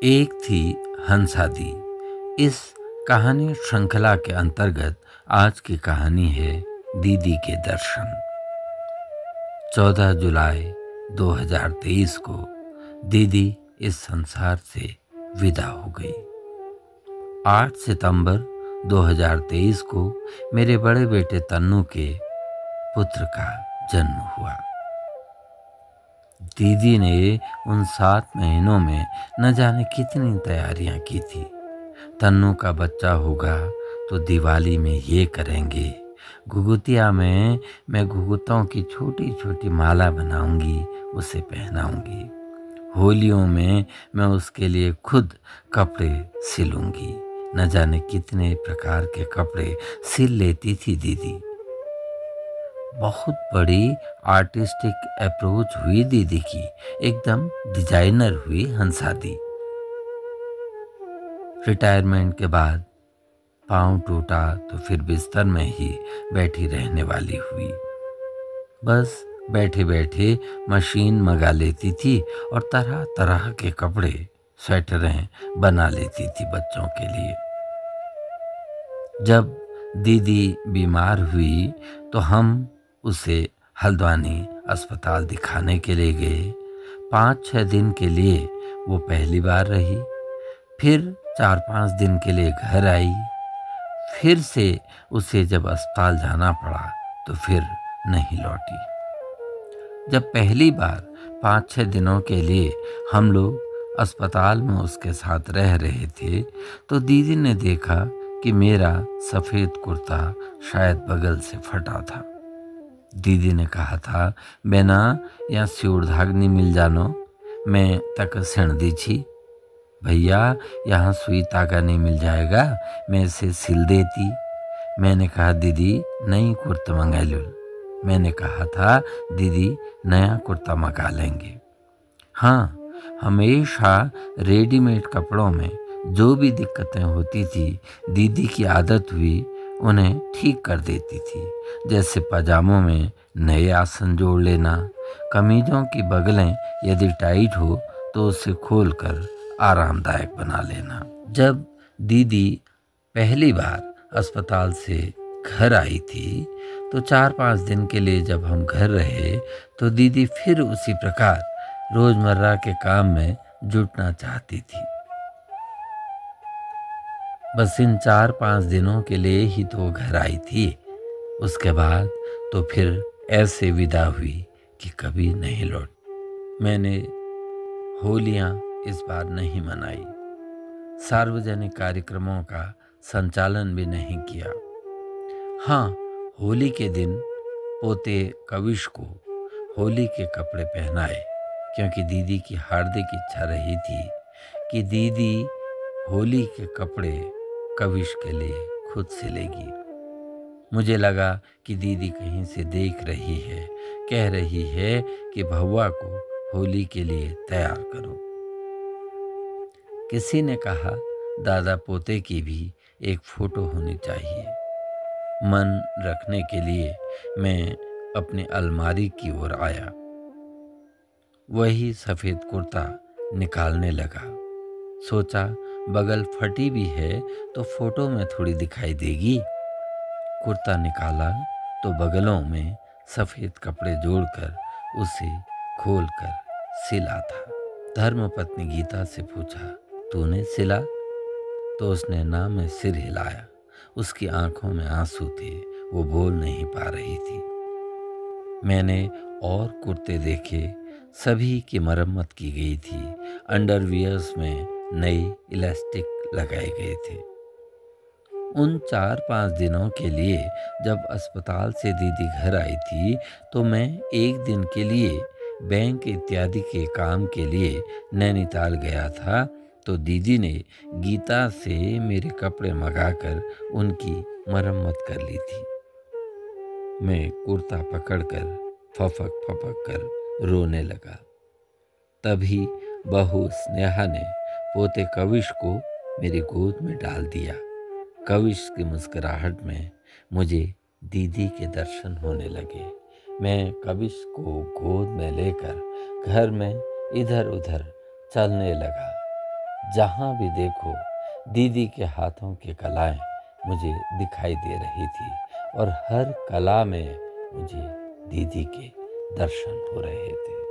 एक थी हंसादी। इस कहानी श्रृंखला के अंतर्गत आज की कहानी है दीदी के दर्शन। 14 जुलाई 2023 को दीदी इस संसार से विदा हो गई। 8 सितंबर 2023 को मेरे बड़े बेटे तन्नू के पुत्र का जन्म हुआ। दीदी ने उन 7 महीनों में न जाने कितनी तैयारियां की थी। तन्नू का बच्चा होगा तो दिवाली में ये करेंगे, घुघुतिया में मैं घुघुतों की छोटी छोटी माला बनाऊंगी, उसे पहनाऊंगी। होलियों में मैं उसके लिए खुद कपड़े सिलूंगी। न जाने कितने प्रकार के कपड़े सिल लेती थी दीदी। बहुत बड़ी आर्टिस्टिक अप्रोच हुई दीदी की, एकदम डिजाइनर हुई हंसादी। रिटायरमेंट के बाद पाँव टूटा तो फिर बिस्तर में ही बैठी रहने वाली हुई। बस बैठे बैठे मशीन मंगा लेती थी और तरह तरह के कपड़े, स्वेटरें बना लेती थी बच्चों के लिए। जब दीदी बीमार हुई तो हम उसे हल्द्वानी अस्पताल दिखाने के लिए गए। 5-6 दिन के लिए वो पहली बार रही, फिर 4-5 दिन के लिए घर आई। फिर से उसे जब अस्पताल जाना पड़ा तो फिर नहीं लौटी। जब पहली बार 5-6 दिनों के लिए हम लोग अस्पताल में उसके साथ रह रहे थे तो दीदी ने देखा कि मेरा सफ़ेद कुर्ता शायद बगल से फटा था। दीदी ने कहा था, बेना यहाँ सिउड़ धागनी मिल जानो, मैं तक सिण दी छी। भैया यहाँ सुई धागा नहीं मिल जाएगा, मैं इसे सिल देती। मैंने कहा दीदी नई कुर्ता मंगा लो। मैंने कहा था दीदी नया कुर्ता मंगा लेंगे। हाँ, हमेशा रेडीमेड कपड़ों में जो भी दिक्कतें होती थी दीदी की आदत हुई उन्हें ठीक कर देती थी। जैसे पजामों में नए आसन जोड़ लेना, कमीजों की बगलें यदि टाइट हो तो उसे खोलकर आरामदायक बना लेना। जब दीदी पहली बार अस्पताल से घर आई थी तो 4-5 दिन के लिए जब हम घर रहे तो दीदी फिर उसी प्रकार रोजमर्रा के काम में जुटना चाहती थी। बस इन 4-5 दिनों के लिए ही तो घर आई थी। उसके बाद तो फिर ऐसे विदा हुई कि कभी नहीं लौट। मैंने होलियां इस बार नहीं मनाई, सार्वजनिक कार्यक्रमों का संचालन भी नहीं किया। हाँ, होली के दिन पोते कविश को होली के कपड़े पहनाए, क्योंकि दीदी की हार्दिक इच्छा रही थी कि दीदी होली के कपड़े कविश के लिए खुद सिलेगी। मुझे लगा कि दीदी कहीं से देख रही है, कह रही है कि भव्वा को होली के लिए तैयार करो। किसी ने कहा दादा पोते की भी एक फोटो होनी चाहिए। मन रखने के लिए मैं अपनी अलमारी की ओर आया। वही सफ़ेद कुर्ता निकालने लगा। सोचा बगल फटी भी है तो फोटो में थोड़ी दिखाई देगी। कुर्ता निकाला तो बगलों में सफ़ेद कपड़े जोड़कर उसे खोलकर सिला था। धर्मपत्नी गीता से पूछा, तूने सिला? तो उसने ना में सिर हिलाया। उसकी आंखों में आंसू थे, वो बोल नहीं पा रही थी। मैंने और कुर्ते देखे, सभी की मरम्मत की गई थी। अंडरवियर्स में नए इलास्टिक लगाए गए थे। उन 4-5 दिनों के लिए जब अस्पताल से दीदी घर आई थी तो मैं एक दिन के लिए बैंक इत्यादि के काम के लिए नैनीताल गया था। तो दीदी ने गीता से मेरे कपड़े मंगाकर उनकी मरम्मत कर ली थी। मैं कुर्ता पकड़कर फपक फपक कर रोने लगा। तभी बहू स्नेहा ने पोते कविश को मेरी गोद में डाल दिया। कविश की मुस्कुराहट में मुझे दीदी के दर्शन होने लगे। मैं कविश को गोद में लेकर घर में इधर उधर चलने लगा। जहाँ भी देखो दीदी के हाथों की कलाएं मुझे दिखाई दे रही थी और हर कला में मुझे दीदी के दर्शन हो रहे थे।